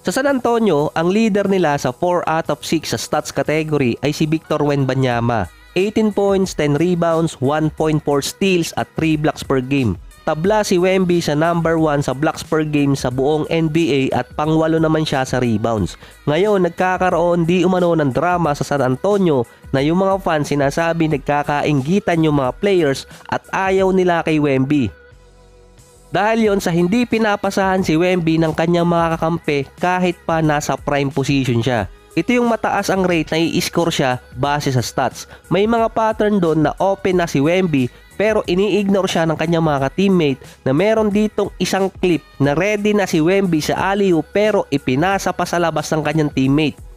Sa San Antonio, ang leader nila sa 4 out of 6 sa stats category ay si Victor Wembanyama. 18 points, 10 rebounds, 1.4 steals at 3 blocks per game. Tabla si Wemby sa number 1 sa blocks per game sa buong NBA at pangwalo naman siya sa rebounds. Ngayon, nagkakaroon di umano ng drama sa San Antonio na yung mga fans sinasabi nagkakainggitan yung mga players at ayaw nila kay Wemby. Dahil yon sa hindi pinapasahan si Wemby ng kanyang mga kakampi kahit pa nasa prime position siya. Ito yung mataas ang rate na i-score siya base sa stats. May mga pattern doon na open na si Wemby pero ini-ignore siya ng kanyang mga teammate na meron ditong isang clip na ready na si Wemby sa alley-oop pero ipinasa pa sa labas ng kanyang teammate.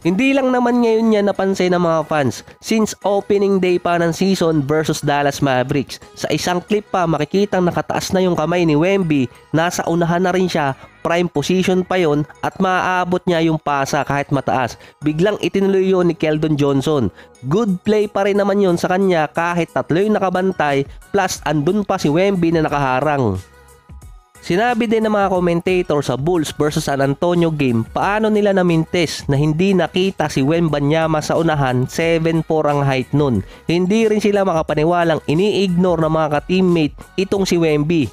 Hindi lang naman ngayon niya napansin ng mga fans since opening day pa ng season versus Dallas Mavericks. Sa isang clip pa makikitang nakataas na yung kamay ni Wemby, nasa unahan na rin siya, prime position pa yon at maaabot niya yung pasa kahit mataas. Biglang itinuloy yun ni Keldon Johnson. Good play pa rin naman yon sa kanya kahit tatlo yung nakabantay plus andun pa si Wemby na nakaharang. Sinabi din ng mga commentator sa Bulls vs San Antonio game paano nila namintes na hindi nakita si Wembanyama sa unahan, 7'4 ang height nun. Hindi rin sila makapaniwalang ini-ignore ng mga ka-teammate itong si Wemby.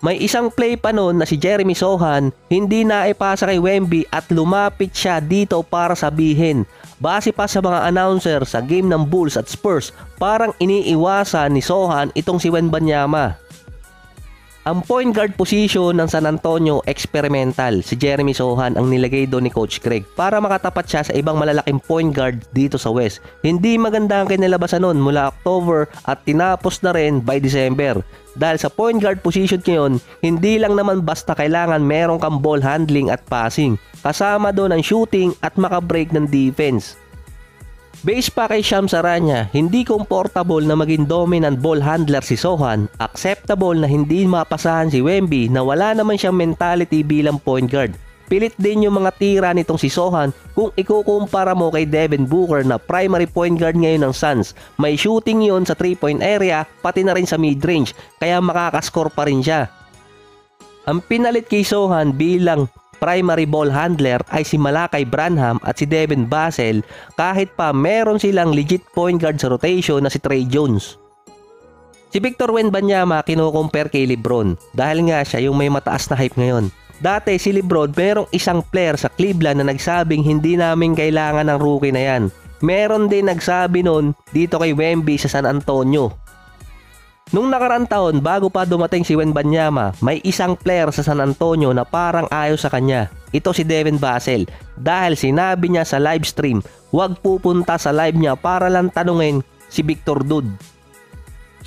May isang play pa nun na si Jeremy Sohan hindi naipasa kay Wemby at lumapit siya dito para sabihin. Base pa sa mga announcer sa game ng Bulls at Spurs, parang iniiwasan ni Sohan itong si Wembanyama. Ang point guard position ng San Antonio experimental. Si Jeremy Sohan ang nilagay doon ni Coach Craig para makatapat siya sa ibang malalaking point guard dito sa West. Hindi maganda ang kinalabasan noon mula October at tinapos na rin by December. Dahil sa point guard position ngayon, hindi lang naman basta kailangan meron kang ball handling at passing. Kasama doon ang shooting at makabreak ng defense. Base pa kay Shams Charania, hindi komportable na maging dominant ball handler si Sohan, acceptable na hindi mapasahan si Wemby na wala naman siyang mentality bilang point guard. Pilit din yung mga tira nitong si Sohan kung ikukumpara mo kay Devin Booker na primary point guard ngayon ng Suns. May shooting yon sa 3-point area pati na rin sa mid-range kaya makakascore pa rin siya. Ang pinalit kay Sohan bilang primary ball handler ay si Malaki Branham at si Devin Vassell kahit pa meron silang legit point guard sa rotation na si Trey Jones. Si Victor Wembanyama kinukumpare kay LeBron dahil nga siya yung may mataas na hype ngayon. Dati si LeBron merong isang player sa Cleveland na nagsabing hindi namin kailangan ng rookie na yan. Meron din nagsabi nun dito kay Wemby sa San Antonio. Nung nakaraang taon bago pa dumating si Wembanyama, may isang player sa San Antonio na parang ayaw sa kanya. Ito si Devin Vassell dahil sinabi niya sa live stream, huwag pupunta sa live niya para lang tanungin si Victor Dude.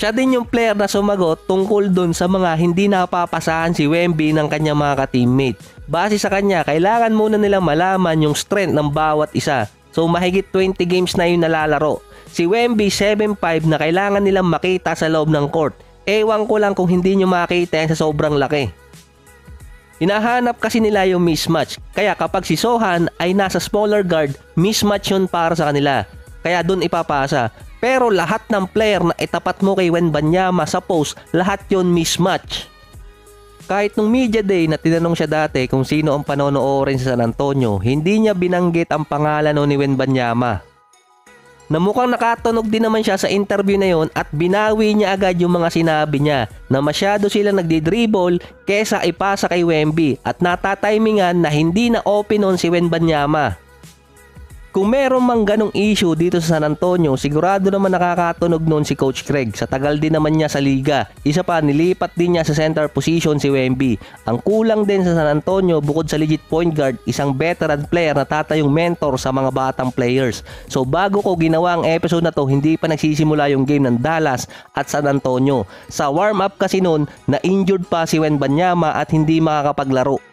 Siya din yung player na sumagot tungkol dun sa mga hindi napapasahan si Wemby ng kanyang mga ka-teammate. Base sa kanya, kailangan muna nilang malaman yung strength ng bawat isa. So mahigit 20 games na yung nalalaro. Si Wemby 7'5 na kailangan nilang makita sa loob ng court. Ewan ko lang kung hindi nyo makita yan sa sobrang laki. Hinahanap kasi nila yung mismatch. Kaya kapag si Sohan ay nasa smaller guard, mismatch yun para sa kanila. Kaya dun ipapasa. Pero lahat ng player na itapat mo kay Wembanyama sa post, lahat yun mismatch. Kahit nung media day na tinanong siya dati kung sino ang panonoorin sa San Antonio, hindi niya binanggit ang pangalan ni Wembanyama. Na mukhang nakatunog din naman siya sa interview na yon at binawi niya agad yung mga sinabi niya na masyado silang nagdi-dribble kesa ipasa kay Wemby at natatimingan na hindi na open on si Wembanyama. Kung meron mang ganong issue dito sa San Antonio, sigurado naman nakakatunog nun si Coach Craig. Sa tagal din naman niya sa liga. Isa pa, nilipat din niya sa center position si Wemby. Ang kulang din sa San Antonio bukod sa legit point guard, isang veteran player na tatayong mentor sa mga batang players. So bago ko ginawa ang episode na to, hindi pa nagsisimula yung game ng Dallas at San Antonio. Sa warm up kasi nun, na-injured pa si Wembanyama at hindi makakapaglaro.